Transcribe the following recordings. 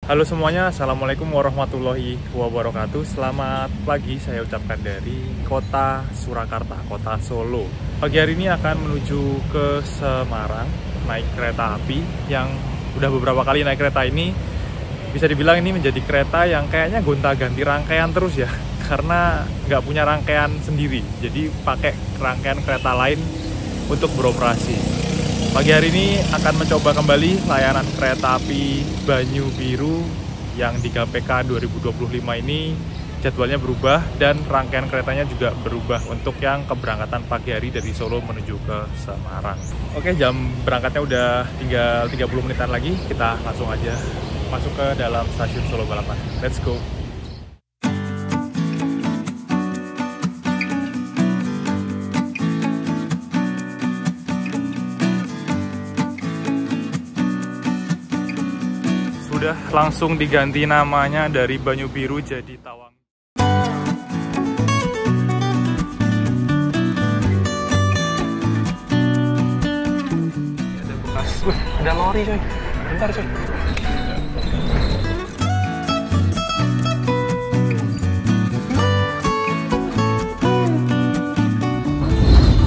Halo semuanya, Assalamualaikum warahmatullahi wabarakatuh. Selamat pagi, saya ucapkan dari kota Surakarta, kota Solo. Pagi hari ini akan menuju ke Semarang, naik kereta api yang udah beberapa kali naik kereta ini. Bisa dibilang ini menjadi kereta yang kayaknya gonta-ganti rangkaian terus ya, karena nggak punya rangkaian sendiri. Jadi pakai rangkaian kereta lain untuk beroperasi. Pagi hari ini akan mencoba kembali layanan kereta api Banyu Biru yang di KPK 2025 ini jadwalnya berubah dan rangkaian keretanya juga berubah untuk yang keberangkatan pagi hari dari Solo menuju ke Semarang. Oke, jam berangkatnya udah tinggal 30 menitan lagi, kita langsung aja masuk ke dalam stasiun Solo Balapan. Let's go! Udah langsung diganti namanya dari Banyu Biru jadi Tawang. Ada bekas, ada lori coy. Bentar coy.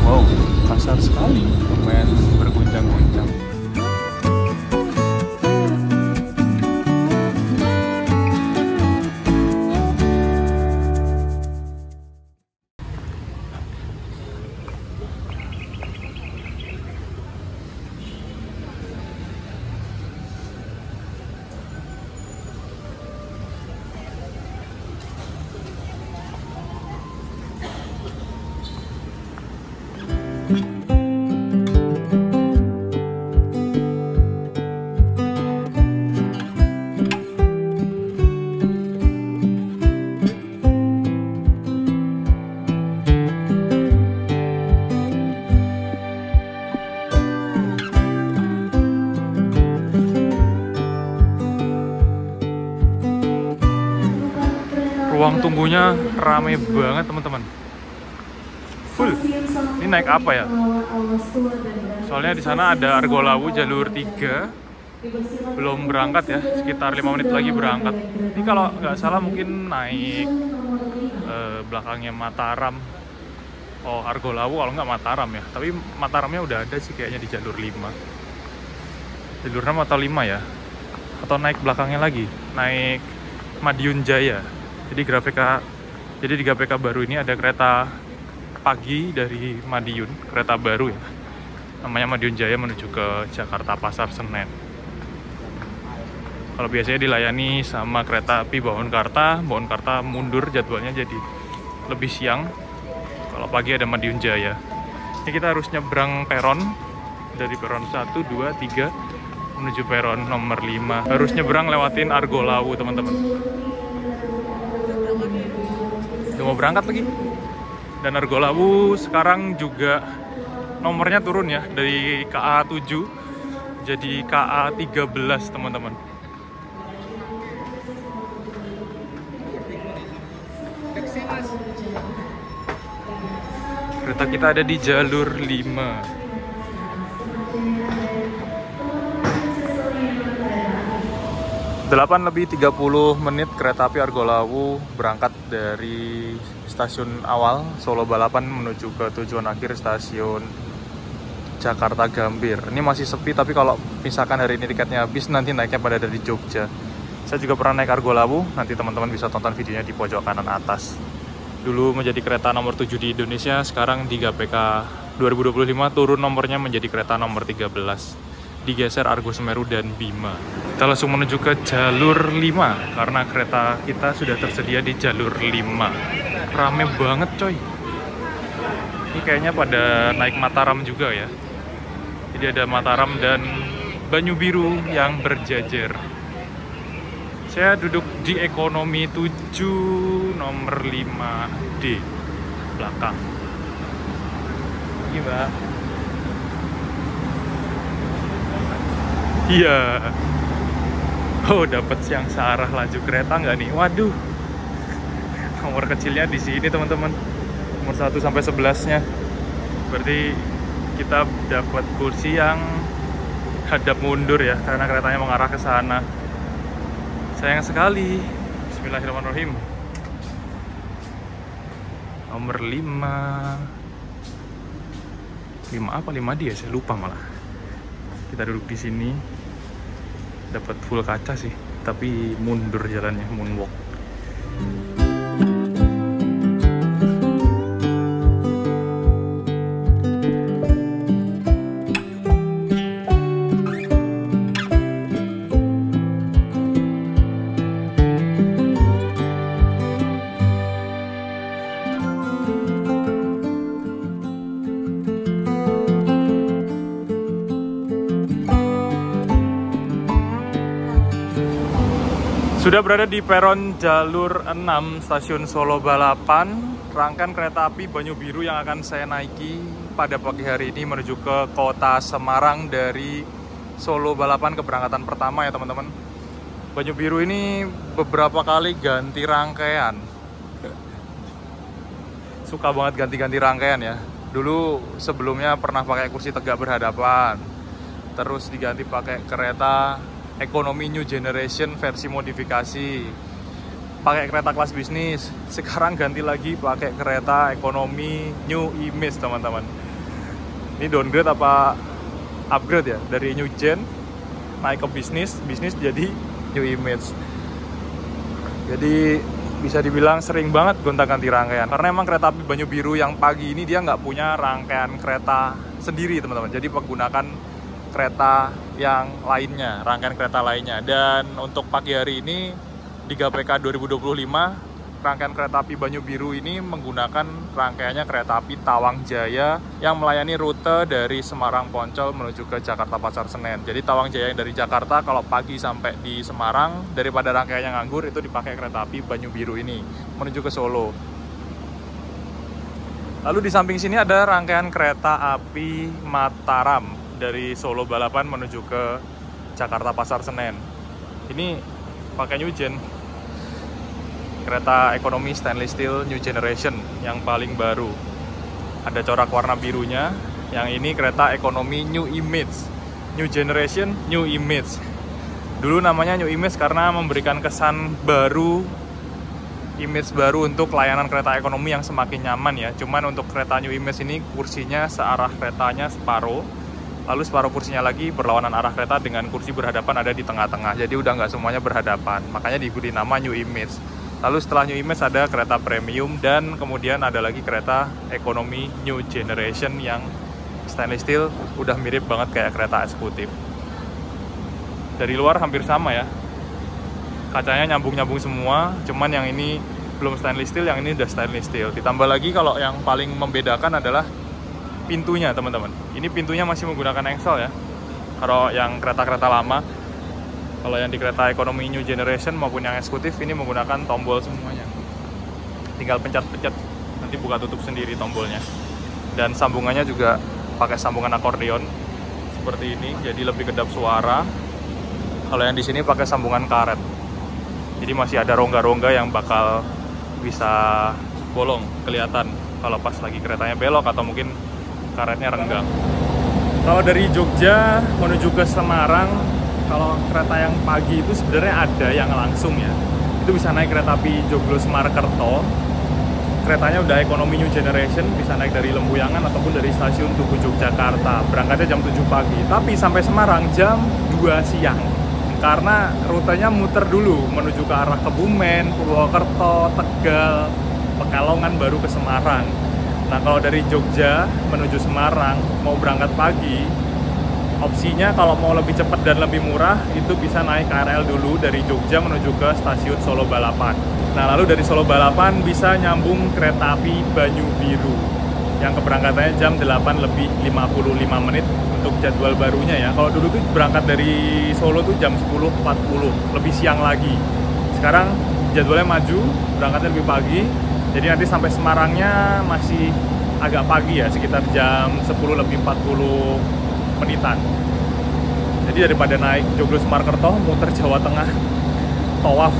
Wow, kasar sekali. Lumayan berguncang-guncang. Ruang tunggunya rame banget teman-teman. Full. Ini naik apa ya? Soalnya di sana ada Argo Lawu jalur 3. Belum berangkat ya, sekitar 5 menit lagi berangkat. Ini kalau nggak salah mungkin naik belakangnya Mataram. Oh, Argo Lawu kalau nggak Mataram ya. Tapi Mataramnya udah ada sih kayaknya di jalur 5. Jalur 6 atau 5 ya? Atau naik belakangnya lagi? Naik Madiun Jaya. Jadi di GPK baru ini ada kereta pagi dari Madiun, kereta baru ya. Namanya Madiun Jaya menuju ke Jakarta Pasar Senen. Kalau biasanya dilayani sama kereta api Bawangkarta mundur jadwalnya jadi lebih siang. Kalau pagi ada Madiun Jaya. Ini kita harus nyebrang peron dari peron 1, 2, 3 menuju peron nomor 5. Harus nyebrang lewatin Argo Lawu, teman-teman. Udah mau berangkat lagi. Dan Argo Lawu sekarang juga nomornya turun ya, dari KA 7 jadi KA 13, teman-teman. Kereta kita ada di jalur 5. 8:30 kereta api Argo Lawu berangkat dari stasiun awal Solo Balapan menuju ke tujuan akhir stasiun Jakarta Gambir. Ini masih sepi, tapi kalau misalkan hari ini tiketnya habis nanti naiknya pada dari Jogja. Saya juga pernah naik Argo Lawu, nanti teman-teman bisa tonton videonya di pojok kanan atas. Dulu menjadi kereta nomor 7 di Indonesia, sekarang di GPK 2025 turun nomornya menjadi kereta nomor 13. Digeser Argo Semeru dan Bima. Kita langsung menuju ke jalur 5 karena kereta kita sudah tersedia di jalur 5. Rame banget coy. Ini kayaknya pada naik Mataram juga ya. Jadi ada Mataram dan Banyu Biru yang berjajar. Saya duduk di ekonomi 7 nomor 5D belakang. Gimana? Iya. Oh, dapat siang searah laju kereta nggak nih? Waduh. Nomor kecilnya di sini, teman-teman. Nomor 1 sampai 11-nya. Berarti kita dapat kursi yang hadap mundur ya, karena keretanya mengarah ke sana. Sayang sekali. Bismillahirrahmanirrahim. Nomor 5. 5 apa 5 dia? Saya lupa malah. Kita duduk di sini. Dapat full kaca sih, tapi mundur jalannya, moonwalk. Sudah berada di peron jalur 6 stasiun Solo Balapan. Rangkaian kereta api Banyu Biru yang akan saya naiki pada pagi hari ini menuju ke kota Semarang dari Solo Balapan keberangkatan pertama ya teman-teman. Banyu Biru ini beberapa kali ganti rangkaian. Suka banget ganti-ganti rangkaian ya. Dulu sebelumnya pernah pakai kursi tegak berhadapan. Terus diganti pakai kereta ekonomi new generation versi modifikasi, pakai kereta kelas bisnis. Sekarang ganti lagi pakai kereta ekonomi new image teman-teman. Ini downgrade apa upgrade ya, dari new gen naik ke bisnis, bisnis jadi new image. Jadi bisa dibilang sering banget gonta-ganti rangkaian, karena emang kereta api Banyu Biru yang pagi ini dia nggak punya rangkaian kereta sendiri teman-teman. Jadi menggunakan kereta yang lainnya, rangkaian kereta lainnya. Dan untuk pagi hari ini di GPK 2025, rangkaian kereta api Banyu Biru ini menggunakan rangkaiannya kereta api Tawang Jaya yang melayani rute dari Semarang Poncol menuju ke Jakarta Pasar Senen. Jadi Tawang Jaya yang dari Jakarta kalau pagi sampai di Semarang, daripada rangkaiannya nganggur itu dipakai kereta api Banyu Biru ini menuju ke Solo. Lalu di samping sini ada rangkaian kereta api Mataram dari Solo Balapan menuju ke Jakarta Pasar Senen. Ini pakai new gen, kereta ekonomi stainless steel new generation yang paling baru. Ada corak warna birunya. Yang ini kereta ekonomi new image, new generation new image. Dulu namanya new image karena memberikan kesan baru, image baru untuk layanan kereta ekonomi yang semakin nyaman ya. Cuman untuk kereta new image ini kursinya searah keretanya separuh, lalu separuh kursinya lagi berlawanan arah kereta dengan kursi berhadapan ada di tengah-tengah. Jadi udah nggak semuanya berhadapan, makanya diberi nama New Image. Lalu setelah New Image ada kereta premium, dan kemudian ada lagi kereta ekonomi New Generation yang stainless steel, udah mirip banget kayak kereta eksekutif. Dari luar hampir sama ya, kacanya nyambung-nyambung semua, cuman yang ini belum stainless steel, yang ini udah stainless steel. Ditambah lagi kalau yang paling membedakan adalah pintunya teman-teman. Ini pintunya masih menggunakan engsel ya. Kalau yang kereta-kereta lama, kalau yang di kereta ekonomi new generation maupun yang eksekutif ini menggunakan tombol semuanya. Tinggal pencet-pencet, nanti buka tutup sendiri tombolnya. Dan sambungannya juga pakai sambungan akordeon seperti ini, jadi lebih kedap suara. Kalau yang di sini pakai sambungan karet. Jadi masih ada rongga-rongga yang bakal bisa bolong kelihatan kalau pas lagi keretanya belok atau mungkin karetnya renggang. Kalau dari Jogja menuju ke Semarang, kalau kereta yang pagi itu sebenarnya ada yang langsung ya. Itu bisa naik kereta api Joglo Semarkerto. Keretanya udah ekonomi new generation, bisa naik dari Lembuyangan ataupun dari stasiun Tugu Yogyakarta. Berangkatnya jam 7 pagi, tapi sampai Semarang jam 2 siang. Karena rutenya muter dulu menuju ke arah Kebumen, Purwokerto, Tegal, Pekalongan baru ke Semarang. Nah kalau dari Jogja menuju Semarang mau berangkat pagi, opsinya kalau mau lebih cepat dan lebih murah itu bisa naik KRL dulu dari Jogja menuju ke stasiun Solo Balapan. Nah lalu dari Solo Balapan bisa nyambung kereta api Banyu Biru yang keberangkatannya jam 8:55 untuk jadwal barunya ya. Kalau dulu tuh berangkat dari Solo tuh jam 10.40, lebih siang lagi. Sekarang jadwalnya maju, berangkatnya lebih pagi. Jadi nanti sampai Semarangnya masih agak pagi ya, sekitar jam 10:40. Jadi daripada naik Joglo Semarkerto, muter Jawa Tengah, tawaf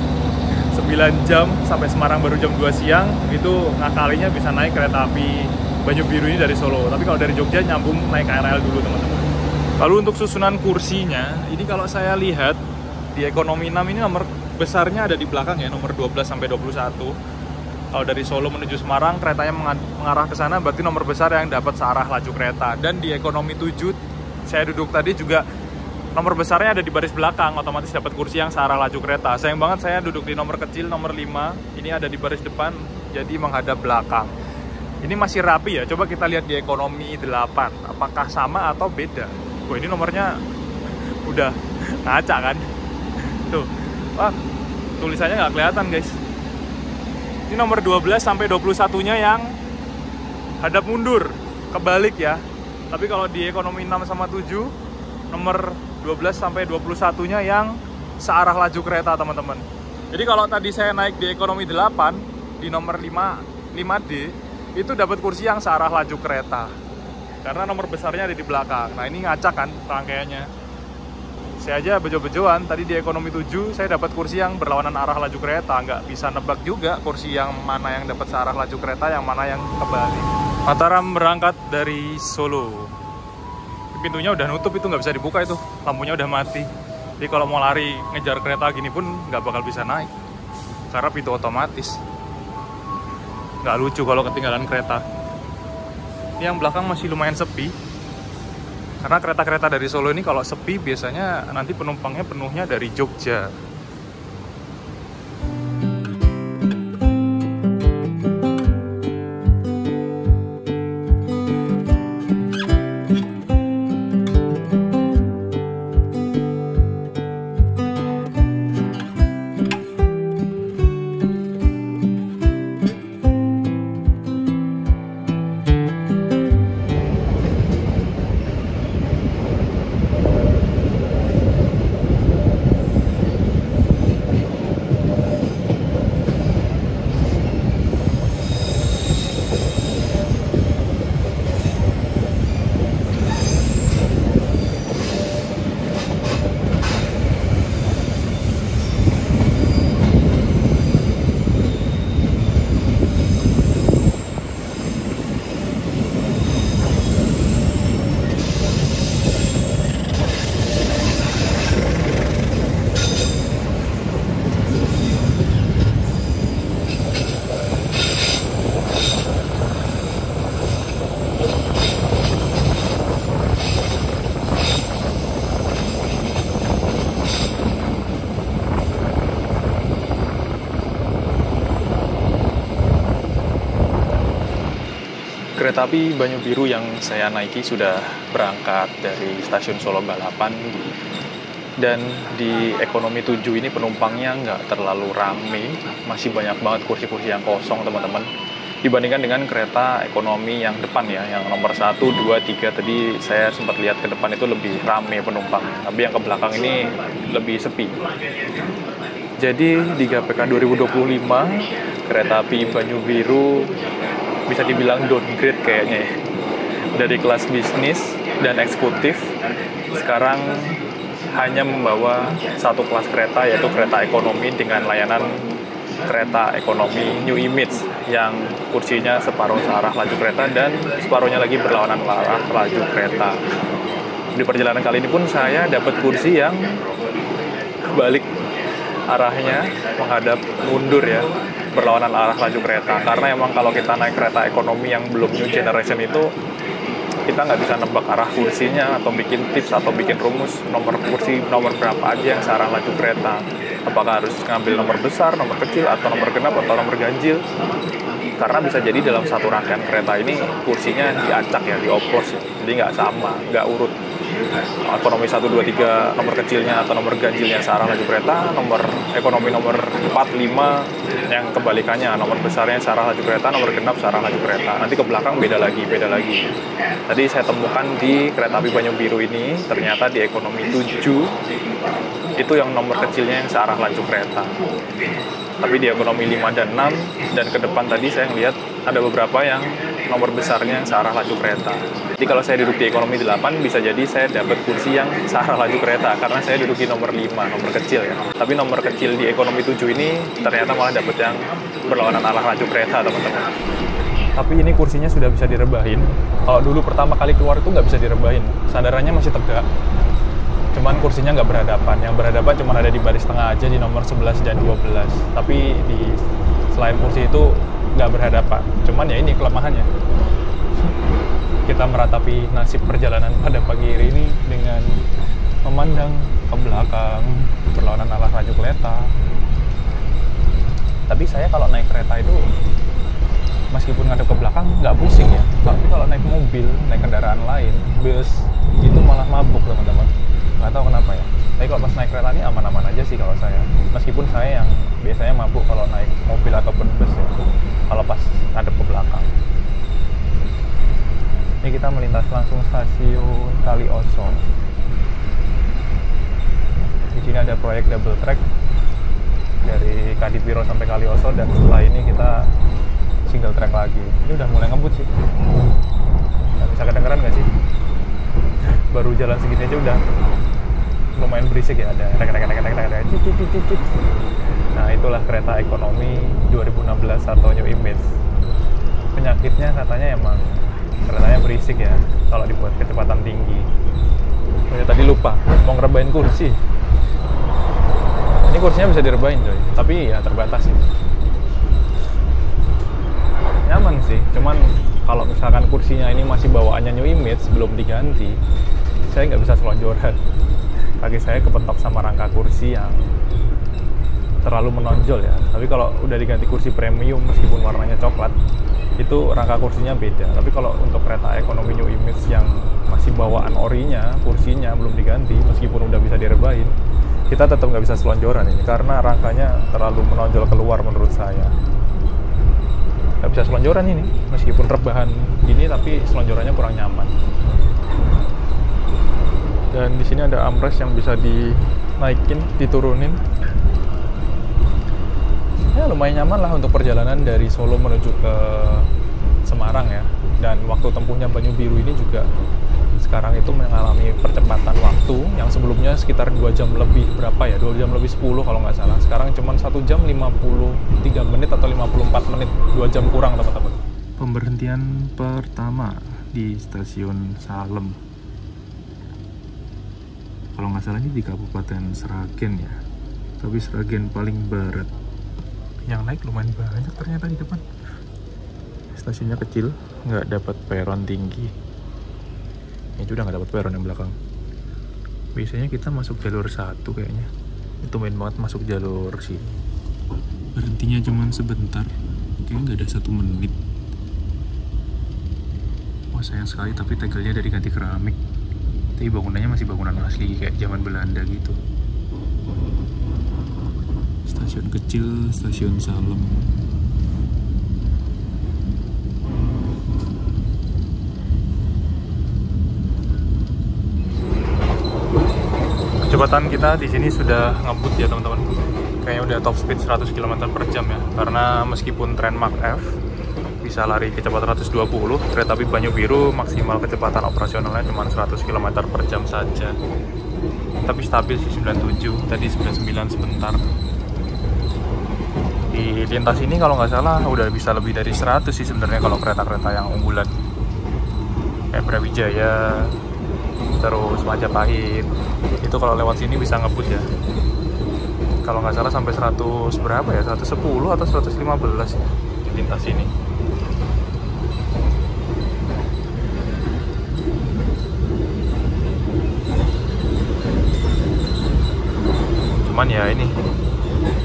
9 jam sampai Semarang baru jam 2 siang, itu ngakalinya bisa naik kereta api Banyu Biru ini dari Solo. Tapi kalau dari Jogja nyambung naik KRL dulu teman-teman. Lalu untuk susunan kursinya, ini kalau saya lihat di ekonomi 6 ini nomor 5 besarnya ada di belakang ya, nomor 12 sampai 21. Kalau dari Solo menuju Semarang, keretanya mengarah ke sana, berarti nomor besar yang dapat searah laju kereta. Dan di ekonomi 7, saya duduk tadi juga nomor besarnya ada di baris belakang, otomatis dapat kursi yang searah laju kereta. Sayang banget saya duduk di nomor kecil, nomor 5, ini ada di baris depan, jadi menghadap belakang. Ini masih rapi ya, coba kita lihat di ekonomi 8, apakah sama atau beda. Wah, ini nomornya udah ngaca kan? Tuh, wah, tulisannya nggak kelihatan guys. Ini nomor 12 sampai 21-nya yang hadap mundur, kebalik ya. Tapi kalau di ekonomi 6 sama 7, nomor 12 sampai 21-nya yang searah laju kereta, teman-teman. Jadi kalau tadi saya naik di ekonomi 8, di nomor 5D, itu dapat kursi yang searah laju kereta. Karena nomor besarnya ada di belakang. Nah, ini ngacak kan rangkaiannya. Saya aja bejo-bejoan, tadi di ekonomi 7 saya dapat kursi yang berlawanan arah laju kereta. Nggak bisa nebak juga kursi yang mana yang dapat searah laju kereta, yang mana yang kebalik. Mataram berangkat dari Solo. Pintunya udah nutup, itu nggak bisa dibuka itu. Lampunya udah mati. Jadi kalau mau lari ngejar kereta gini pun nggak bakal bisa naik. Karena pintu otomatis. Nggak lucu kalau ketinggalan kereta. Ini yang belakang masih lumayan sepi. Karena kereta-kereta dari Solo ini kalau sepi biasanya nanti penumpangnya penuhnya dari Jogja. Kereta api Banyu Biru yang saya naiki sudah berangkat dari stasiun Solo Balapan, dan di ekonomi 7 ini penumpangnya nggak terlalu rame, masih banyak banget kursi-kursi yang kosong teman-teman, dibandingkan dengan kereta ekonomi yang depan ya, yang nomor 1, 2, 3 tadi saya sempat lihat ke depan itu lebih rame penumpang, tapi yang ke belakang ini lebih sepi. Jadi di GPK 2025 kereta api Banyu Biru bisa dibilang downgrade kayaknya ya. Dari kelas bisnis dan eksekutif sekarang hanya membawa satu kelas kereta, yaitu kereta ekonomi dengan layanan kereta ekonomi New Image yang kursinya separuh searah laju kereta dan separuhnya lagi berlawanan arah laju kereta. Di perjalanan kali ini pun saya dapat kursi yang balik arahnya, menghadap mundur ya, berlawanan arah laju kereta. Karena emang kalau kita naik kereta ekonomi yang belum new generation itu, kita nggak bisa nebak arah kursinya atau bikin tips atau bikin rumus nomor kursi nomor berapa aja yang searah laju kereta. Apakah harus ngambil nomor besar, nomor kecil, atau nomor genap, atau nomor ganjil. Karena bisa jadi dalam satu rangkaian kereta ini kursinya diacak ya, dioplos, jadi nggak sama, nggak urut. Ekonomi 1, 2, 3 nomor kecilnya atau nomor ganjilnya searah laju kereta, nomor ekonomi nomor 4, 5 yang kebalikannya, nomor besarnya searah laju kereta, nomor genap searah laju kereta. Nanti ke belakang beda lagi. Tadi saya temukan di kereta api Banyu Biru ini, ternyata di ekonomi 7 itu yang nomor kecilnya yang searah laju kereta. Tapi di ekonomi 5 dan 6 dan ke depan tadi saya lihat ada beberapa yang nomor besarnya yang searah laju kereta. Jadi kalau saya duduk di ekonomi 8 bisa jadi saya dapat kursi yang searah laju kereta karena saya duduk di nomor 5, nomor kecil ya. Tapi nomor kecil di ekonomi 7 ini ternyata malah dapat yang berlawanan arah laju kereta, teman-teman. Tapi ini kursinya sudah bisa direbahin. Kalau dulu pertama kali keluar itu nggak bisa direbahin, sandarannya masih tegak. cuman kursinya nggak berhadapan. Yang berhadapan cuma ada di baris tengah aja, di nomor 11 dan 12. Tapi selain kursi itu nggak berhadapan. Cuman ya ini kelemahannya. Kita meratapi nasib perjalanan pada pagi hari ini dengan memandang ke belakang, berlawanan arah laju kereta. Tapi saya kalau naik kereta itu meskipun ngadep ke belakang nggak pusing ya. Tapi kalau naik mobil, naik kendaraan lain, bus, itu malah mabuk teman-teman. Nggak tahu kenapa ya. Tapi kalau pas naik kereta ini aman-aman aja sih kalau saya. Meskipun saya yang biasanya mabuk kalau naik mobil ataupun bus ya. Kalau pas ngadep ke belakang. Ini kita melintas langsung stasiun Kalioso. Di sini ada proyek double track dari Kadipiro sampai Kalioso, dan setelah ini kita single track lagi. Ini udah mulai ngebut sih. Nggak bisa kedengeran nggak sih? Baru jalan segini aja udah lumayan berisik ya, ada cicit. Nah itulah kereta ekonomi 2016 atau New Image. Penyakitnya katanya emang keretanya berisik ya kalau dibuat kecepatan tinggi. Oh ya, tadi lupa mau ngerebain kursi. Ini kursinya bisa direbain coy, tapi ya terbatas sih. Nyaman sih, cuman kalau misalkan kursinya ini masih bawaannya New Image belum diganti, saya nggak bisa selonjoran. Kaki saya kepetok sama rangka kursi yang terlalu menonjol ya. Tapi kalau udah diganti kursi premium meskipun warnanya coklat, itu rangka kursinya beda. Tapi kalau untuk kereta ekonomi New Image yang masih bawaan orinya, kursinya belum diganti meskipun udah bisa direbain, kita tetap nggak bisa selonjoran ini karena rangkanya terlalu menonjol keluar menurut saya. Nggak bisa selonjoran ini meskipun rebahan gini, tapi selonjorannya kurang nyaman. Dan di sini ada armrest yang bisa dinaikin, diturunin. Ya lumayan nyaman lah untuk perjalanan dari Solo menuju ke Semarang ya. Dan waktu tempuhnya Banyu Biru ini juga sekarang itu mengalami percepatan waktu yang sebelumnya sekitar 2 jam lebih berapa ya, 2 jam lebih 10 kalau nggak salah. Sekarang cuma 1 jam 53 menit atau 54 menit, 2 jam kurang teman-teman. Pemberhentian pertama di stasiun Salem. Kalau nggak salah ini di Kabupaten Sragen ya, tapi Sragen paling barat. Yang naik lumayan banyak ternyata di depan. Stasiunnya kecil, nggak dapat peron tinggi. Ini juga nggak dapat peron yang belakang. Biasanya kita masuk jalur 1 kayaknya. Itu main banget masuk jalur sini. Berhentinya cuma sebentar, kayaknya nggak ada 1 menit. Wah sayang sekali, tapi tegelnya dari ganti keramik. Tapi bangunannya masih bangunan asli kayak zaman Belanda gitu. Stasiun kecil, stasiun Salem. Kecepatan kita di sini sudah ngebut ya teman-teman. Kayaknya udah top speed 100 km per jam ya. Karena meskipun tren Mark F bisa lari kecepatan 120, kereta api Banyu Biru maksimal kecepatan operasionalnya cuma 100 km per jam saja. Tapi stabil sih 97, tadi 99 sebentar. Di lintas ini kalau nggak salah udah bisa lebih dari 100 sih sebenarnya kalau kereta-kereta yang unggulan. Kayak Brawijaya, terus Majapahit. Itu kalau lewat sini bisa ngebut ya. Kalau nggak salah sampai 100 berapa ya? 110 atau 115 ya di lintas ini. Cuman ya ini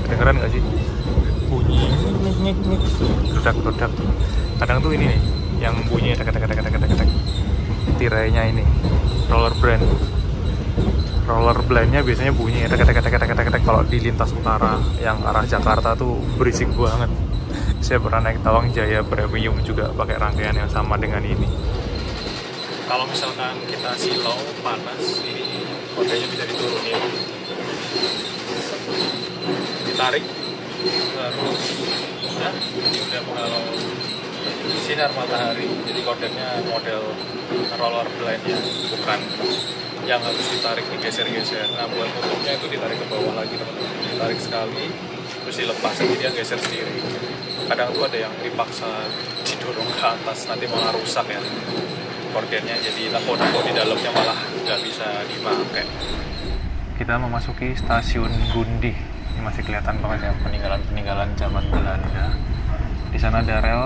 kedengeran nggak sih bunyi nyik ledak. Kadang tuh ini nih yang bunyi tek tirainya ini roller blade-nya biasanya bunyi tek kalau di lintas utara yang arah Jakarta tuh berisik banget. Saya pernah naik Tawang Jaya Premium juga pakai rangkaian yang sama dengan ini. Kalau misalkan kita silau panas, ini kodenya bisa diturunin, ditarik, terus udah menghalau sinar matahari. Jadi kodenya model roller blade-nya, bukan yang harus ditarik digeser-geser. Nah buat tutupnya itu ditarik ke bawah lagi teman-teman, ditarik sekali terus dilepas, jadi dia geser sendiri. Kadang tuh ada yang dipaksa didorong ke atas, nanti malah rusak ya kordennya, jadi nako di dalamnya malah nggak bisa dipakai. Kita memasuki stasiun Gundi. Ini masih kelihatan banget ya peninggalan-peninggalan zaman Belanda. Di sana ada rel,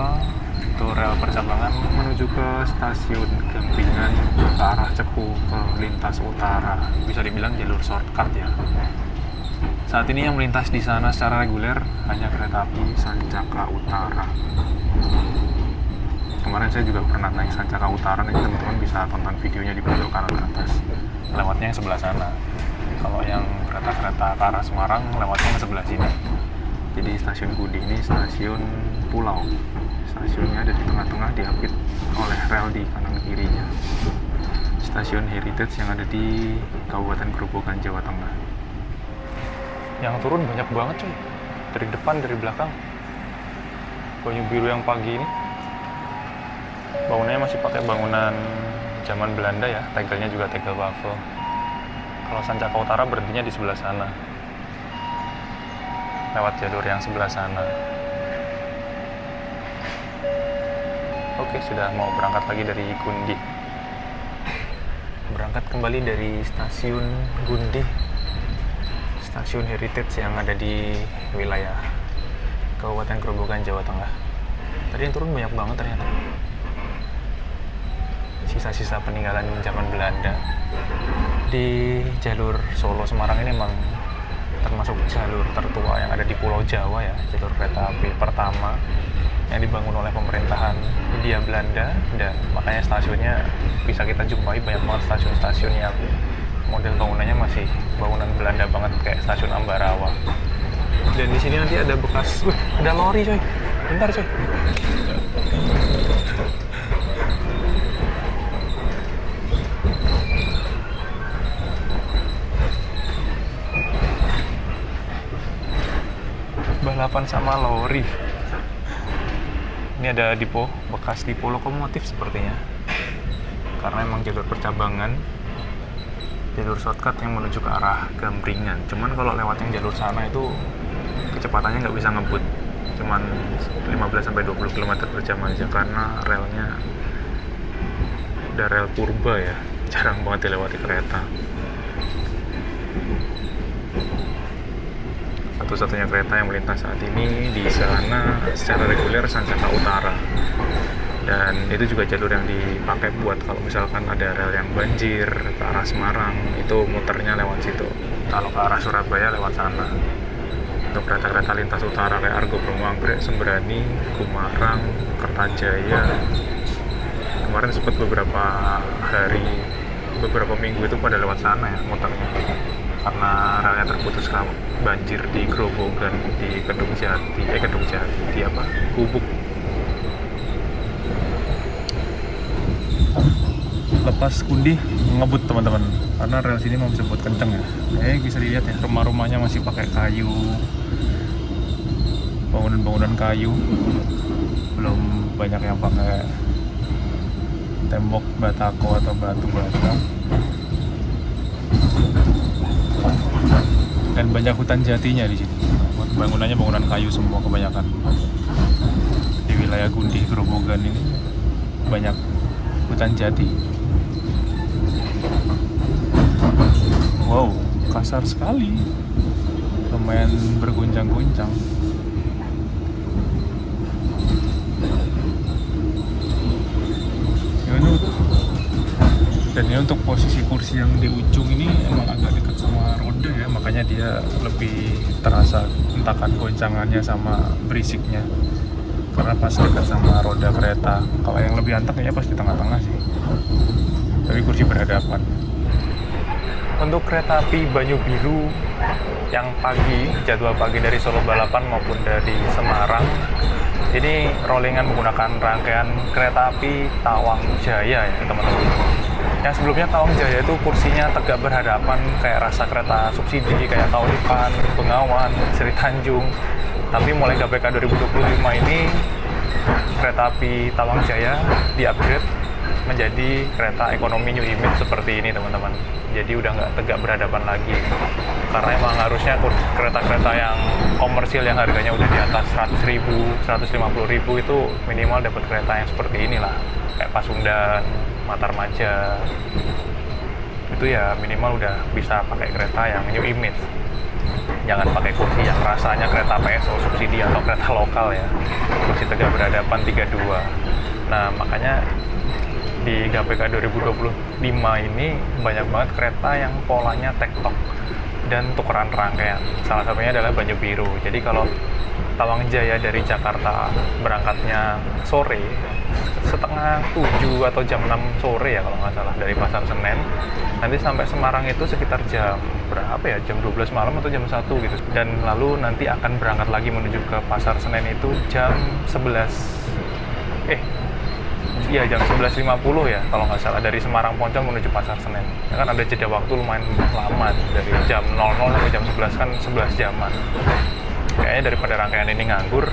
itu rel percabangan menuju ke stasiun Gampingan ke arah Cepu ke lintas utara. Bisa dibilang jalur shortcut ya. Saat ini yang melintas di sana secara reguler hanya kereta api Sancaka Utara. Kemarin saya juga pernah naik Sancaka Utara, nih teman-teman bisa tonton videonya di pojok kanan atas. Lewatnya yang sebelah sana. Kalau yang kereta-kereta ke arah Semarang lewatnya ke sebelah sini. Jadi stasiun Gundi ini stasiun pulau. Stasiunnya ada di tengah-tengah, diapit oleh rel di kanan kirinya. Stasiun heritage yang ada di Kabupaten Grobogan, Jawa Tengah. Yang turun banyak banget cuy. Dari depan, dari belakang. Banyu biru yang pagi ini. Bangunannya masih pakai bangunan zaman Belanda ya. Tegelnya juga tegel wafel. Kalau Sancaka Utara berhentinya di sebelah sana. Lewat jalur yang sebelah sana. Oke, sudah mau berangkat lagi dari Gundi. Berangkat kembali dari stasiun Gundi. Stasiun heritage yang ada di wilayah Kabupaten Grobogan, Jawa Tengah. Tadi yang turun banyak banget ternyata. Sisa-sisa peninggalan zaman Belanda. Di jalur Solo Semarang ini memang termasuk jalur tertua yang ada di Pulau Jawa ya, jalur kereta api pertama yang dibangun oleh pemerintahan Hindia Belanda, dan makanya stasiunnya bisa kita jumpai banyak banget stasiun-stasiun yang model bangunannya masih bangunan Belanda banget kayak stasiun Ambarawa. Dan di sini nanti ada bekas, ada lori coy, bentar coy. Balapan sama lori. Ini ada depo, bekas depo lokomotif sepertinya. Karena emang jalur percabangan, jalur shortcut yang menuju ke arah Gampingan. Cuman kalau lewat yang jalur sana itu kecepatannya nggak bisa ngebut. Cuman 15-20 km per jam aja karena relnya udah rel purba ya. Jarang banget dilewati kereta. Satu-satunya kereta yang melintas saat ini di sana secara reguler Sancaka Utara, dan itu juga jalur yang dipakai buat kalau misalkan ada rel yang banjir ke arah Semarang itu muternya lewat situ. Kalau ke arah Surabaya lewat sana. Untuk kereta-kereta lintas utara kayak Argo Bromo Anggrek, Sembrani, Gumarang, Kertajaya, kemarin sempat beberapa minggu itu pada lewat sana ya muternya, karena relnya terputus banjir di Grobogan, di Gubuk. Lepas Gundi ngebut teman-teman, karena rel sini mau bisa buat kenceng ya. Bisa dilihat ya, rumah-rumahnya masih pakai kayu, bangunan-bangunan kayu, belum banyak yang pakai tembok batako atau batu bata. Dan banyak hutan jatinya di sini. Bangunannya bangunan kayu semua kebanyakan. Di wilayah Gundi Grobogan ini banyak hutan jati. Wow, kasar sekali. Lumayan berguncang-guncang. Dan ini untuk posisi kursi yang di ujung ini emang agak dekat sama roda ya, makanya dia lebih terasa hentakan goncangannya sama berisiknya karena pas dekat sama roda kereta. Kalau yang lebih anteng ya pas di tengah-tengah sih, tapi kursi berhadapan. Untuk kereta api Banyu Biru yang pagi, jadwal pagi dari Solo Balapan maupun dari Semarang, ini rollingan menggunakan rangkaian kereta api Tawang Jaya ya teman-teman. Yang sebelumnya Tawang Jaya itu kursinya tegak berhadapan kayak rasa kereta subsidi kayak Kaulipan, Bengawan, Sri Tanjung. Tapi mulai KPK 2025 ini kereta api Tawang Jaya di-upgrade menjadi kereta ekonomi new image seperti ini teman-teman. Jadi udah nggak tegak berhadapan lagi. Karena emang harusnya kereta-kereta yang komersil yang harganya udah di atas 100.000, 150.000 itu minimal dapat kereta yang seperti inilah. Kayak Pasundan, Matarmaja. itu ya minimal udah bisa pakai kereta yang new image. Jangan pakai kursi yang rasanya kereta PSO subsidi atau kereta lokal ya, kursi tegak berhadapan 32. Nah makanya di GAPK 2025 ini banyak banget kereta yang polanya tektok dan tukeran rangkaian. Salah satunya adalah Banyu Biru. Jadi kalau Tawang Jaya dari Jakarta berangkatnya sore, setengah 7 atau jam 6 sore ya kalau nggak salah, dari Pasar Senen, nanti sampai Semarang itu sekitar jam berapa ya, jam 12 malam atau jam 1 gitu, dan lalu nanti akan berangkat lagi menuju ke Pasar Senen itu jam 11 iya jam 11.50 ya kalau nggak salah, dari Semarang Poncol menuju Pasar Senen. Ya kan ada jeda waktu lumayan lama, dari jam 00 sampai jam 11 kan 11 jaman. Kayaknya daripada rangkaian ini nganggur,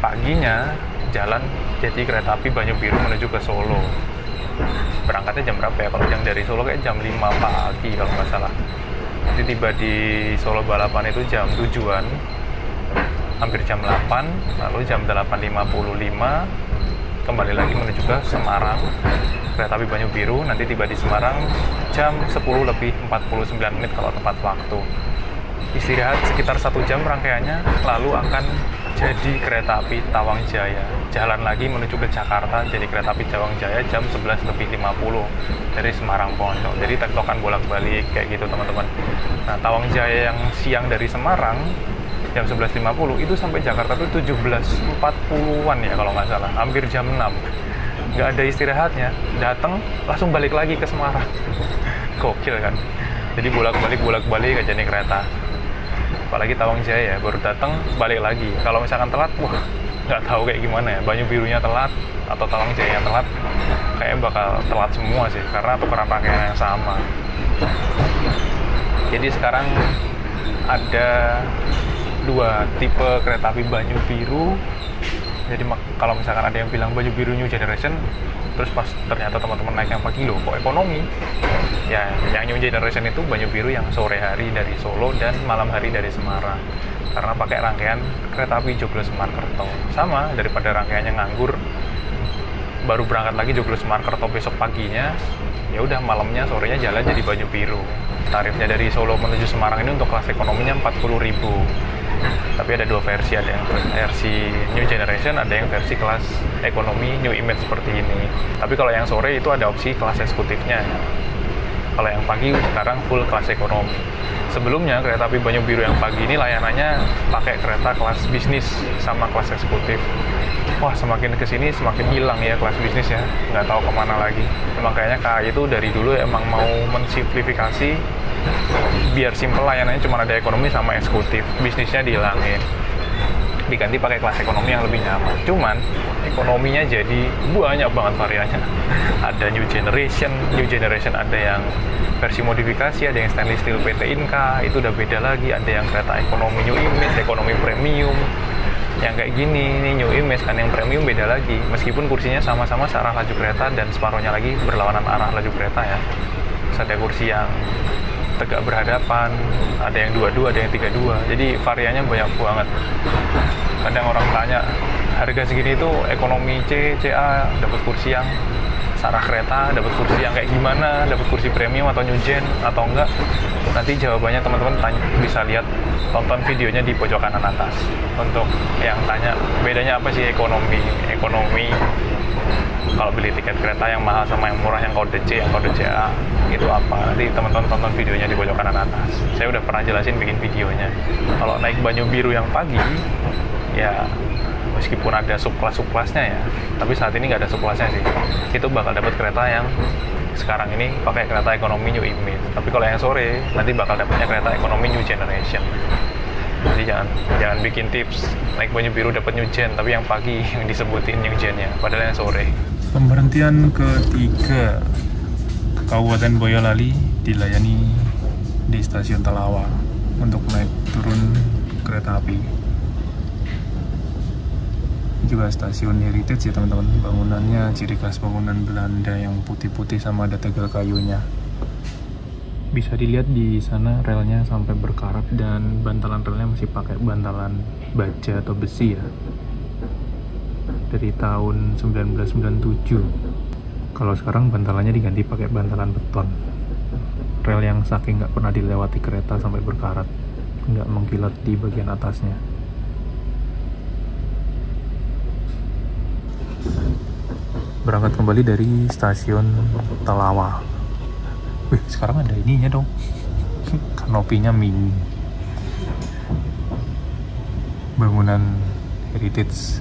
paginya jalan jadi kereta api Banyu Biru menuju ke Solo. Berangkatnya jam berapa ya? Kalau yang dari Solo kayak jam 5 pagi kalau nggak salah. Nanti tiba di Solo Balapan itu jam 7-an, hampir jam 8, lalu jam 8.55 kembali lagi menuju ke Semarang, kereta api Banyu Biru. Nanti tiba di Semarang jam 10:49 kalau tepat waktu. Istirahat sekitar 1 jam rangkaiannya, lalu akan jadi kereta api Tawang Jaya. Jalan lagi menuju ke Jakarta, jadi kereta api Tawang Jaya jam 11:50 dari Semarang Poncol. Jadi tektokan bolak-balik kayak gitu teman-teman. Nah Tawang Jaya yang siang dari Semarang jam 11.50 itu sampai Jakarta tuh 17.40-an ya kalau nggak salah, hampir jam 6. Nggak ada istirahatnya, datang langsung balik lagi ke Semarang. Gokil kan? Jadi bolak-balik aja nih kereta. Apalagi Tawang Jaya baru datang balik lagi. Kalau misalkan telat, wah nggak tahu kayak gimana ya, Banyu Birunya telat atau Tawang Jaya telat, kayaknya bakal telat semua sih karena tukeran rangkaian yang sama. Jadi sekarang ada 2 tipe kereta api Banyu Biru. Jadi kalau misalkan ada yang bilang Banyu Biru New Generation, terus pas ternyata teman-teman naik yang pagi, loh kok ekonomi ya, yang New Generation itu Banyu Biru yang sore hari dari Solo dan malam hari dari Semarang, karena pakai rangkaian kereta api Joglo Semarkerto. Sama, daripada rangkaiannya nganggur baru berangkat lagi Joglo Semarkerto besok paginya, ya udah malamnya sorenya jalan jadi Banyu Biru. Tarifnya dari Solo menuju Semarang ini untuk kelas ekonominya 40.000. Tapi ada 2 versi, ada yang versi New Generation, ada yang versi kelas ekonomi New Image seperti ini. Tapi kalau yang sore itu ada opsi kelas eksekutifnya. Kalau yang pagi sekarang full kelas ekonomi. Sebelumnya kereta api Banyu Biru yang pagi ini layanannya pakai kereta kelas bisnis sama kelas eksekutif. Wah semakin kesini semakin hilang ya kelas bisnis ya, nggak tahu kemana lagi. Emang kayaknya KAI itu dari dulu emang mau mensimplifikasi biar simple, layanannya cuma ada ekonomi sama eksekutif, bisnisnya dihilangin, diganti pakai kelas ekonomi yang lebih nyaman. Cuman ekonominya jadi banyak banget variannya. Ada New Generation ada yang versi modifikasi, ada yang stainless steel PT Inka, itu udah beda lagi. Ada yang kereta ekonomi New Image, ekonomi premium, yang kayak gini, ini New Image kan, yang premium beda lagi. Meskipun kursinya sama-sama searah laju kereta dan separuhnya lagi berlawanan arah laju kereta ya. Terus ada kursi yang tegak berhadapan, ada yang 22, ada yang 32. Jadi variannya banyak banget. Kadang orang tanya, harga segini itu ekonomi C, CA dapat kursi yang searah kereta, dapat kursi yang kayak gimana, dapat kursi premium atau new gen atau enggak? Nanti jawabannya teman-teman bisa lihat, tonton videonya di pojok kanan atas. Untuk yang tanya bedanya apa sih ekonomi kalau beli tiket kereta yang mahal sama yang murah, yang kode C, yang kode CA itu apa, nanti teman-teman tonton videonya di pojok kanan atas. Saya udah pernah jelasin bikin videonya. Kalau naik Banyu Biru yang pagi ya meskipun ada subkelas-subkelasnya ya, tapi saat ini nggak ada subkelasnya sih. Itu bakal dapat kereta yang sekarang ini pakai kereta ekonomi New Image. Tapi kalau yang sore nanti bakal dapatnya kereta ekonomi New Generation. Jadi jangan bikin tips naik Banyu Biru dapat New Gen, tapi yang pagi yang disebutin New Gen-nya, padahal yang sore. Pemberhentian ketiga Kabupaten Boyolali dilayani di stasiun Telawa untuk naik turun kereta api. Juga stasiun heritage ya teman-teman, bangunannya ciri khas bangunan Belanda yang putih-putih sama ada tegel kayunya. Bisa dilihat di sana relnya sampai berkarat dan bantalan relnya masih pakai bantalan baja atau besi ya, dari tahun 1997. Kalau sekarang bantalannya diganti pakai bantalan beton. rel yang saking nggak pernah dilewati kereta sampai berkarat, nggak mengkilat di bagian atasnya. Berangkat kembali dari stasiun Telawa. Wih, sekarang ada ininya dong. Kanopinya mini. Bangunan heritage.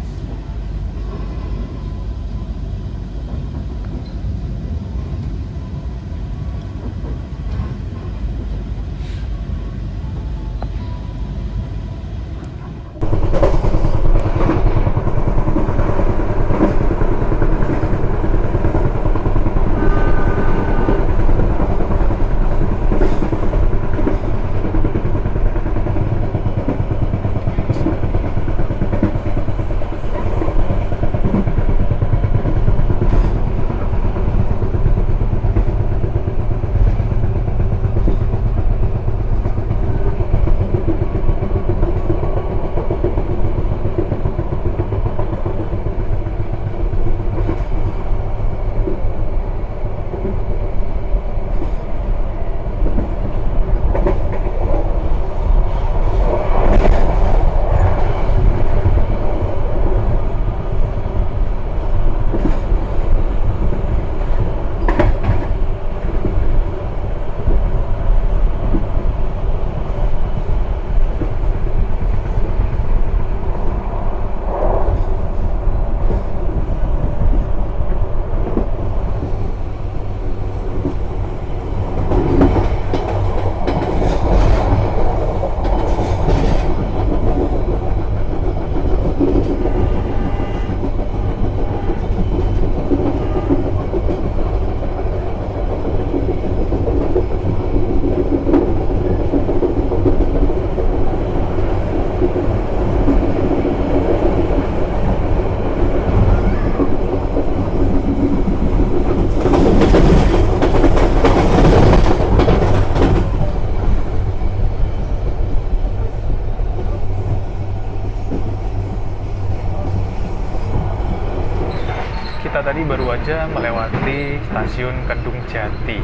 Kita tadi baru aja melewati stasiun Kedung Jati.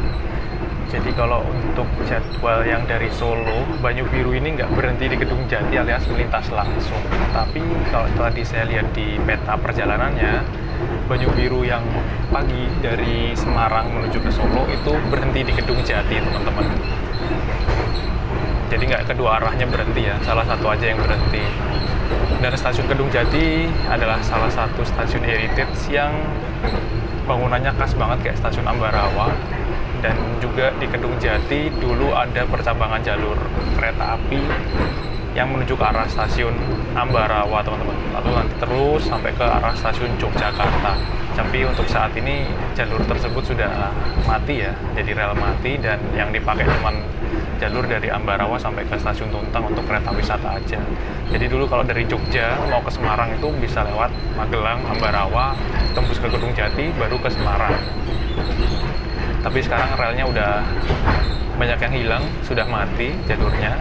Jadi kalau untuk jadwal yang dari Solo, Banyu Biru ini nggak berhenti di Kedung Jati alias melintas langsung. Tapi kalau tadi saya lihat di peta perjalanannya, Banyu Biru yang pagi dari Semarang menuju ke Solo itu berhenti di Kedung Jati, teman-teman. Jadi nggak kedua arahnya berhenti ya, salah satu aja yang berhenti. Dan stasiun Kedung Jati adalah salah satu stasiun heritage yang bangunannya khas banget kayak stasiun Ambarawa. Dan juga di Kedung Jati dulu ada percabangan jalur kereta api yang menuju ke arah stasiun Ambarawa, teman-teman. Lalu nanti terus sampai ke arah stasiun Yogyakarta. Tapi untuk saat ini jalur tersebut sudah mati ya, jadi rel mati, dan yang dipakai cuman jalur dari Ambarawa sampai ke stasiun Tuntang untuk kereta wisata aja. Jadi dulu kalau dari Jogja mau ke Semarang itu bisa lewat Magelang, Ambarawa, tembus ke Kedung Jati, baru ke Semarang. Tapi sekarang relnya udah banyak yang hilang, sudah mati jalurnya.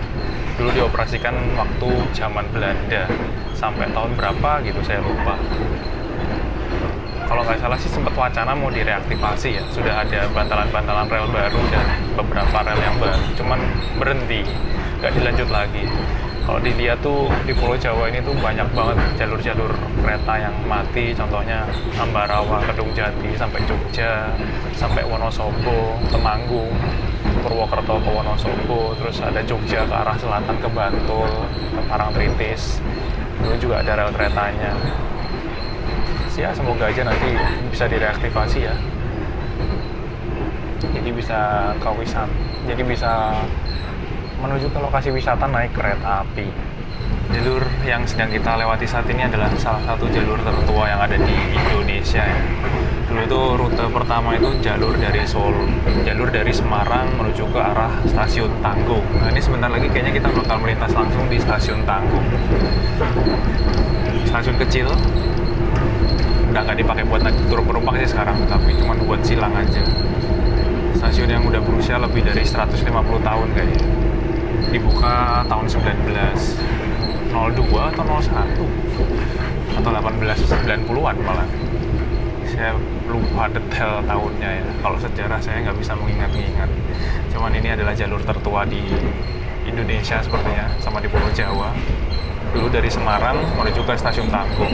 Dulu dioperasikan waktu zaman Belanda, sampai tahun berapa gitu saya lupa. Kalau nggak salah sih sempat wacana mau direaktivasi ya, sudah ada bantalan-bantalan rel baru dan beberapa rel yang baru, cuman berhenti, nggak dilanjut lagi. Kalau dilihat tuh di Pulau Jawa ini tuh banyak banget jalur-jalur kereta yang mati, contohnya Ambarawa, Kedung Jati, sampai Jogja, sampai Wonosobo, Temanggung, Purwokerto ke Wonosobo, terus ada Jogja ke arah selatan ke Bantul, ke Parangtritis, dulu juga ada rel keretanya. Ya semoga aja nanti bisa direaktivasi ya, jadi bisa ke wisata, jadi bisa menuju ke lokasi wisata naik kereta api. Jalur yang sedang kita lewati saat ini adalah salah satu jalur tertua yang ada di Indonesia ya. Dulu itu rute pertama itu jalur dari Solo, jalur dari Semarang menuju ke arah stasiun Tanggung. Nah ini sebentar lagi kayaknya kita bakal melintas langsung di stasiun Tanggung. Stasiun kecil, udah nggak dipakai buat turun penumpang sih sekarang, tapi cuma buat silang aja. Stasiun yang udah berusia lebih dari 150 tahun kayaknya. Dibuka tahun 1902 atau 01 atau 1890-an malah. saya lupa detail tahunnya ya. Kalau sejarah saya nggak bisa mengingat-ingat. Cuman ini adalah jalur tertua di Indonesia sepertinya, sama di Pulau Jawa. Dulu dari Semarang menuju ke stasiun Tanggung.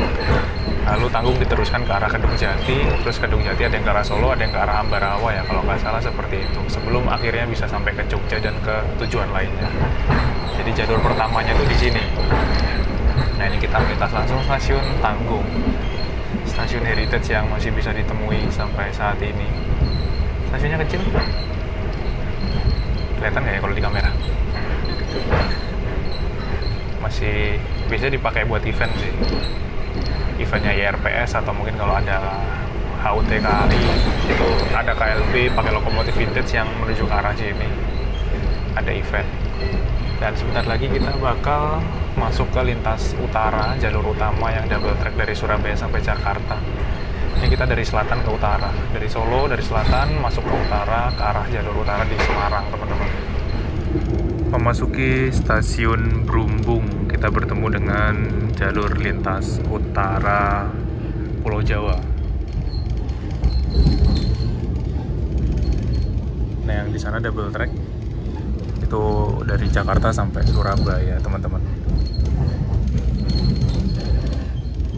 Lalu Tanggung diteruskan ke arah Kedung Jati, terus Kedung Jati ada yang ke arah Solo, ada yang ke arah Ambarawa ya, kalau nggak salah seperti itu. Sebelum akhirnya bisa sampai ke Jogja dan ke tujuan lainnya. Jadi jalur pertamanya itu di sini. Nah ini kita melintas langsung stasiun Tanggung, stasiun heritage yang masih bisa ditemui sampai saat ini. Stasiunnya kecil, kelihatan nggak ya kalau di kamera? Masih bisa dipakai buat event sih, eventnya YRPS atau mungkin kalau ada HUT KRI itu ada KLB pakai lokomotif vintage yang menuju ke arah sini, ada event. Dan sebentar lagi kita bakal masuk ke lintas utara, jalur utama yang double track dari Surabaya sampai Jakarta. Ini kita dari selatan ke utara, dari Solo, dari selatan masuk ke utara, ke arah jalur utara di Semarang, teman-teman. Memasuki stasiun Brumbung, kita bertemu dengan jalur lintas utara Pulau Jawa. Nah, yang di sana double track itu dari Jakarta sampai Surabaya, teman-teman.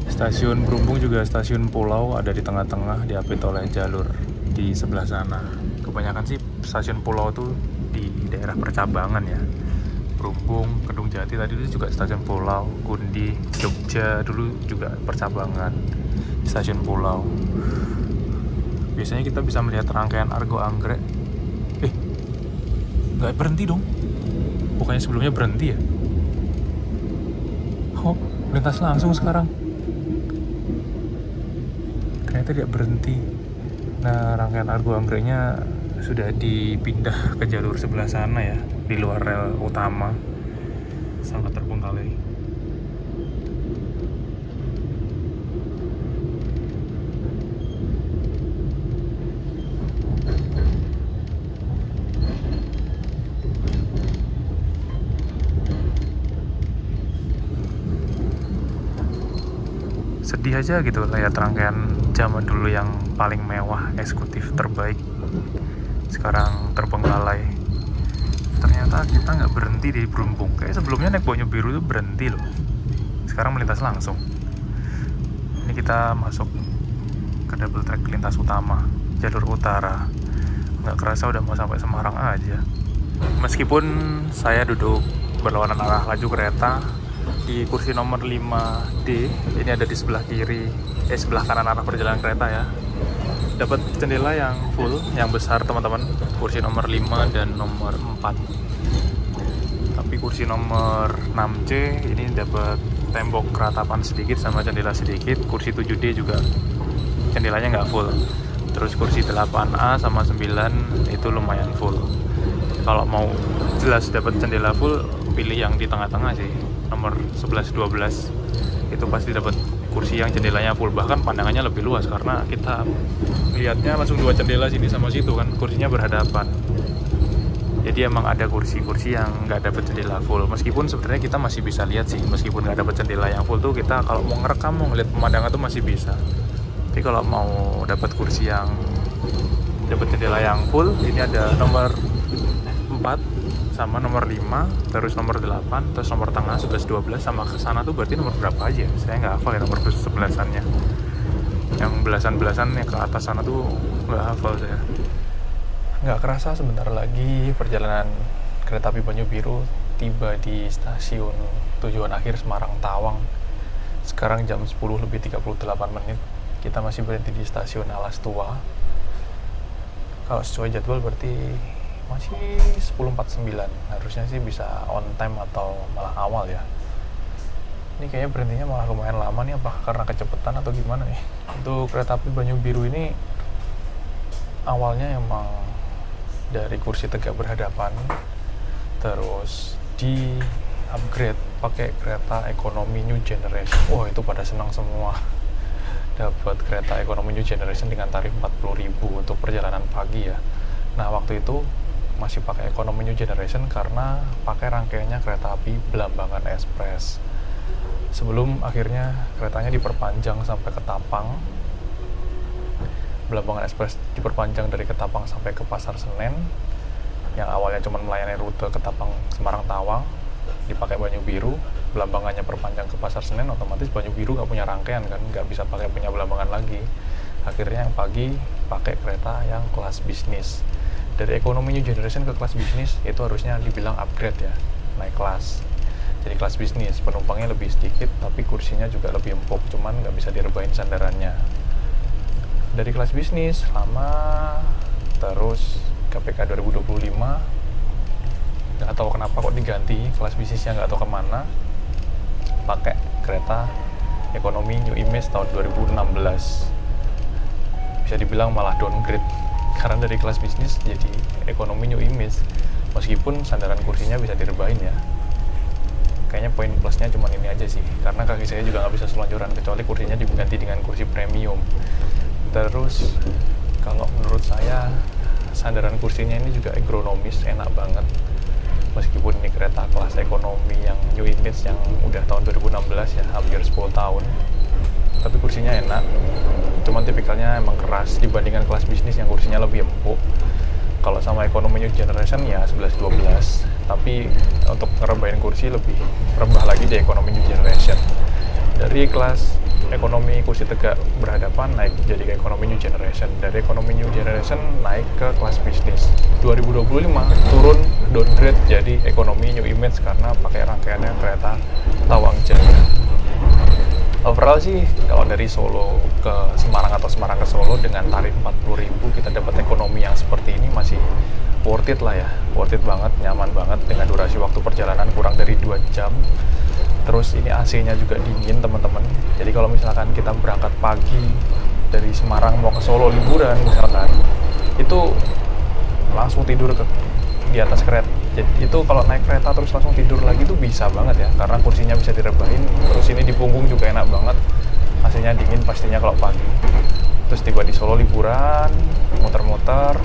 Stasiun Brumbung juga stasiun pulau, ada di tengah-tengah, diapit oleh jalur di sebelah sana. Kebanyakan sih stasiun pulau tuh di daerah percabangan ya. Brumbung, Kedung Jati tadi itu juga stasiun pulau, Gundi, Jogja dulu juga percabangan stasiun pulau. Biasanya kita bisa melihat rangkaian Argo Anggrek. Nggak berhenti dong, bukannya sebelumnya berhenti ya? Oh, lintas langsung sekarang. Ternyata tidak berhenti. Nah, rangkaian Argo Anggreknya sudah dipindah ke jalur sebelah sana ya, di luar rel utama. Sangat terbengkalai. Sedih aja gitu lihat rangkaian zaman dulu yang paling mewah, eksekutif, terbaik sekarang terbengkalai. Ternyata kita nggak berhenti di Brumbung. Kayak sebelumnya naik Bonyo Biru itu berhenti loh, sekarang melintas langsung. Ini kita masuk ke double track lintas utama jalur utara. Nggak kerasa udah mau sampai Semarang aja. Meskipun saya duduk berlawanan arah laju kereta di kursi nomor 5D, ini ada di sebelah kiri, sebelah kanan arah perjalanan kereta ya. Dapat jendela yang full, yang besar teman-teman, kursi nomor 5 dan nomor 4. Tapi kursi nomor 6C ini dapat tembok keratapan sedikit sama jendela sedikit. Kursi 7D juga jendelanya nggak full. Terus kursi 8A sama 9 itu lumayan full. Kalau mau jelas dapat jendela full, pilih yang di tengah-tengah sih, nomor 11-12 itu pasti dapat kursi yang jendelanya full, bahkan pandangannya lebih luas karena kita lihatnya langsung dua jendela sini sama situ kan, kursinya berhadapan. Jadi emang ada kursi-kursi yang nggak dapat jendela full, meskipun sebenarnya kita masih bisa lihat sih, meskipun nggak dapat jendela yang full tuh kita kalau mau ngerekam, mau ngeliat pemandangan tuh masih bisa. Tapi kalau mau dapat kursi yang dapat jendela yang full, ini ada nomor 4 sama nomor 5, terus nomor 8, terus nomor tengah 11-12, sama ke sana tuh berarti nomor berapa aja? Saya nggak hafal ya nomor 11-annya. Yang belasan-belasan yang ke atas sana tuh nggak hafal saya. Nggak kerasa sebentar lagi perjalanan kereta api Banyu Biru tiba di stasiun tujuan akhir Semarang Tawang. Sekarang jam 10:38, kita masih berhenti di stasiun Alas Tua. Kalau sesuai jadwal berarti masih 10:49, harusnya sih bisa on time atau malah awal ya. Ini kayaknya berhentinya malah lumayan lama nih, apa karena kecepatan atau gimana nih. Untuk kereta api Banyu Biru ini awalnya emang dari kursi tegak berhadapan, terus di upgrade pakai kereta ekonomi New Generation. Wah, itu pada senang semua dapat kereta ekonomi New Generation dengan tarif 40.000 untuk perjalanan pagi ya. Nah, waktu itu masih pakai ekonomi New Generation karena pakai rangkaiannya kereta api Belambangan Express. Sebelum akhirnya keretanya diperpanjang sampai ke Tapang. Belambangan Express diperpanjang dari Ketapang sampai ke Pasar Senen, yang awalnya cuma melayani rute Ketapang Semarang Tawang, dipakai Banyu Biru. Belambangannya perpanjang ke Pasar Senen, otomatis Banyu Biru nggak punya rangkaian kan, nggak bisa pakai punya Belambangan lagi. Akhirnya yang pagi pakai kereta yang kelas bisnis. Dari ekonomi new generation ke kelas bisnis itu harusnya dibilang upgrade ya, naik kelas. Jadi kelas bisnis, penumpangnya lebih sedikit tapi kursinya juga lebih empuk, cuman nggak bisa direbahin sandarannya. Dari kelas bisnis lama terus KPK 2025 nggak tahu kenapa kok diganti kelas bisnisnya, nggak tahu kemana, pakai kereta ekonomi new image tahun 2016. Bisa dibilang malah downgrade karena dari kelas bisnis jadi ekonomi new image, meskipun sandaran kursinya bisa direbahin ya. Kayaknya poin plusnya cuma ini aja sih, karena kaki saya juga nggak bisa selonjoran kecuali kursinya diganti dengan kursi premium. Terus kalau menurut saya sandaran kursinya ini juga ergonomis, enak banget. Meskipun ini kereta kelas ekonomi yang new image yang udah tahun 2016 ya, hampir 10 tahun, tapi kursinya enak. Cuman tipikalnya emang keras dibandingkan kelas bisnis yang kursinya lebih empuk. Kalau sama ekonomi new generation ya 11-12, tapi untuk ngerebahin kursi lebih rebah lagi di ekonomi new generation. Dari kelas ekonomi kursi tegak berhadapan naik jadi ke ekonomi new generation, dari ekonomi new generation naik ke kelas bisnis. 2025 turun downgrade jadi ekonomi new image karena pakai rangkaiannya kereta Tawang Jaya. Overall sih kalau dari Solo ke Semarang atau Semarang ke Solo dengan tarif 40.000 kita dapat ekonomi yang seperti ini masih worth it lah ya, worth it banget, nyaman banget dengan durasi waktu perjalanan kurang dari 2 jam. Terus ini AC-nya juga dingin teman-teman. Jadi kalau misalkan kita berangkat pagi dari Semarang mau ke Solo liburan misalkan, itu langsung tidur di atas kereta. Jadi itu kalau naik kereta terus langsung tidur lagi itu bisa banget ya, karena kursinya bisa direbahin. Terus ini di punggung juga enak banget. AC-nya dingin pastinya kalau pagi. Terus tiba di Solo liburan, muter-muter.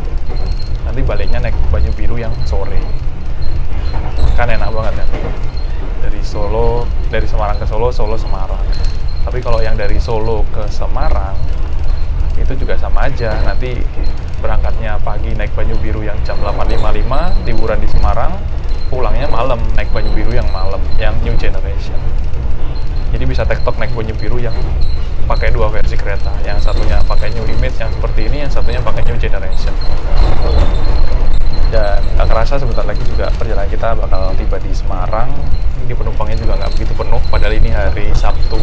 Nanti baliknya naik Banyu Biru yang sore. Kan enak banget ya. Dari Semarang ke Solo, Solo Semarang. Tapi kalau yang dari Solo ke Semarang itu juga sama aja. Nanti berangkatnya pagi naik Banyu Biru yang jam 8.55, liburan di Semarang, pulangnya malam naik Banyu Biru yang malam, yang new generation. Jadi bisa tektok naik Banyu Biru yang pakai dua versi kereta. Yang satunya pakai new image yang seperti ini, yang satunya pakai new generation. Dan gak kerasa sebentar lagi juga perjalanan kita bakal tiba di Semarang. Ini penumpangnya juga nggak begitu penuh, padahal ini hari Sabtu.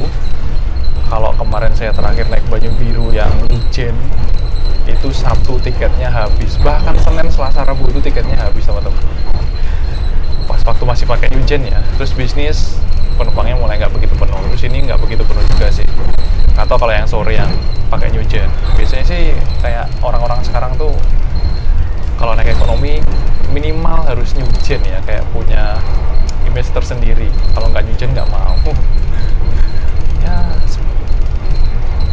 Kalau kemarin saya terakhir naik Banyu Biru yang Ijen, itu Sabtu tiketnya habis. Bahkan Senin, Selasa, Rabu itu tiketnya habis teman-teman. Pas waktu masih pakai Ijen ya. Terus bisnis penumpangnya mulai nggak begitu penuh. Terus ini nggak begitu penuh juga sih. Atau kalau yang sore yang pakai Ijen, biasanya sih kayak orang-orang sekarang tuh kalau naik ekonomi minimal harus New Gen ya, kayak punya image tersendiri. Kalau nggak New Gen nggak mau.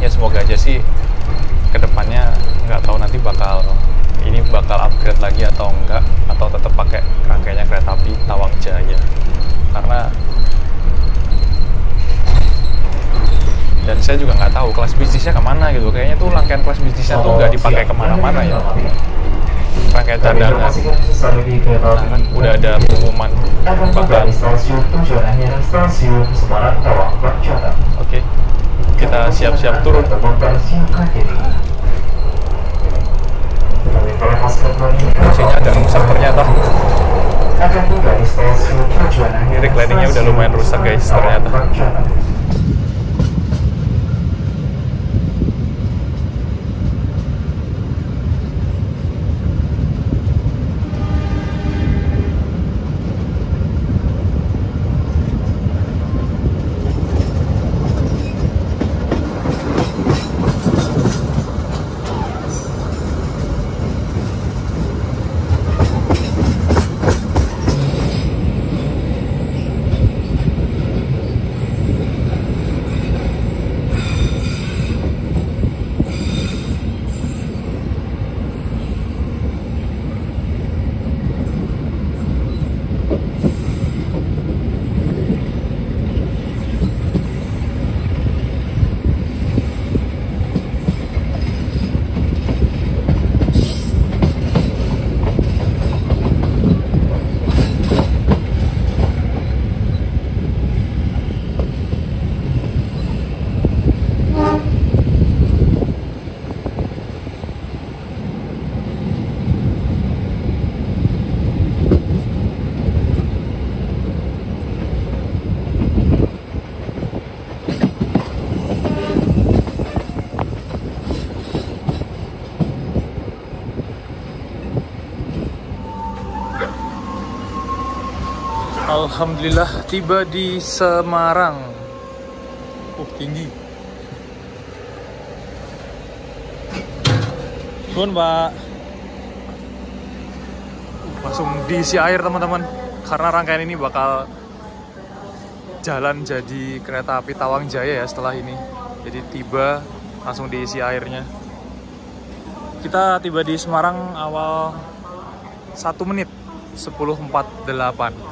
Ya semoga aja sih kedepannya, nggak tahu nanti bakal upgrade lagi atau enggak, atau tetap pakai rangkaiannya kereta api Tawang Jaya. Karena dan saya juga nggak tahu kelas bisnisnya kemana gitu. Kayaknya tuh rangkaian kelas bisnisnya tuh nggak dipakai kemana-mana ya. Rangkaian cadangan. Nah, udah ada pengumuman bakal. Oke, kita siap-siap turun. Mesinnya agak rusak ternyata. Ini recliningnya udah lumayan rusak guys ternyata. Alhamdulillah tiba di Semarang. Tinggi. Nuhun, Pak. Langsung diisi air, teman-teman. Karena rangkaian ini bakal jalan jadi kereta api Tawang Jaya ya setelah ini. Jadi tiba langsung diisi airnya. Kita tiba di Semarang awal 1 menit 10.48.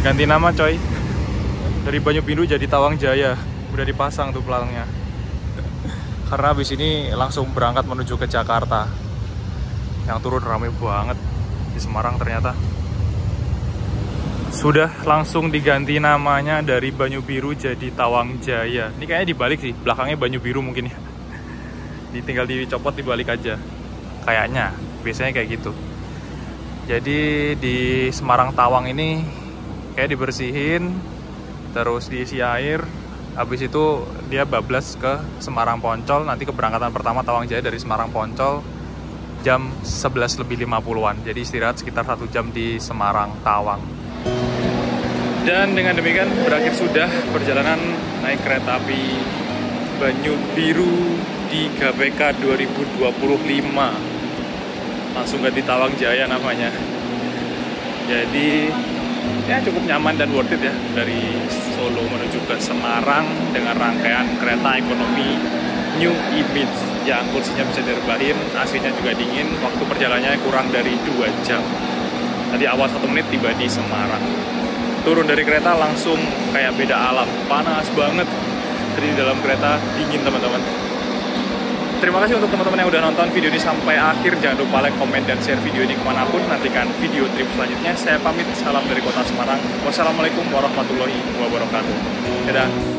Ganti nama coy, dari Banyubiru jadi Tawang Jaya. Udah dipasang tuh pelangnya. Karena habis ini langsung berangkat menuju ke Jakarta. Yang turun rame banget di Semarang ternyata. Sudah langsung diganti namanya dari Banyubiru jadi Tawang Jaya. Ini kayaknya dibalik sih, belakangnya Banyubiru mungkin ya. Tinggal dicopot dibalik aja. Kayaknya, biasanya kayak gitu. Jadi di Semarang Tawang ini kayak dibersihin, terus diisi air, habis itu dia bablas ke Semarang Poncol. Nanti keberangkatan pertama Tawang Jaya dari Semarang Poncol jam 11.50-an. Jadi istirahat sekitar 1 jam di Semarang Tawang. Dan dengan demikian berakhir sudah perjalanan naik kereta api Banyubiru di GBK 2025. Langsung ganti Tawang Jaya namanya. Jadi ya cukup nyaman dan worth it ya, dari Solo menuju ke Semarang dengan rangkaian kereta ekonomi New Image yang kursinya bisa direbahin, AC-nya juga dingin, waktu perjalanannya kurang dari 2 jam. Tadi awal 1 menit tiba di Semarang. Turun dari kereta langsung kayak beda alam, panas banget. Jadi di dalam kereta dingin teman-teman. Terima kasih untuk teman-teman yang udah nonton video ini sampai akhir. Jangan lupa like, komen, dan share video ini kemanapun. Nantikan video trip selanjutnya. Saya pamit, salam dari kota Semarang. Wassalamualaikum warahmatullahi wabarakatuh. Dadah.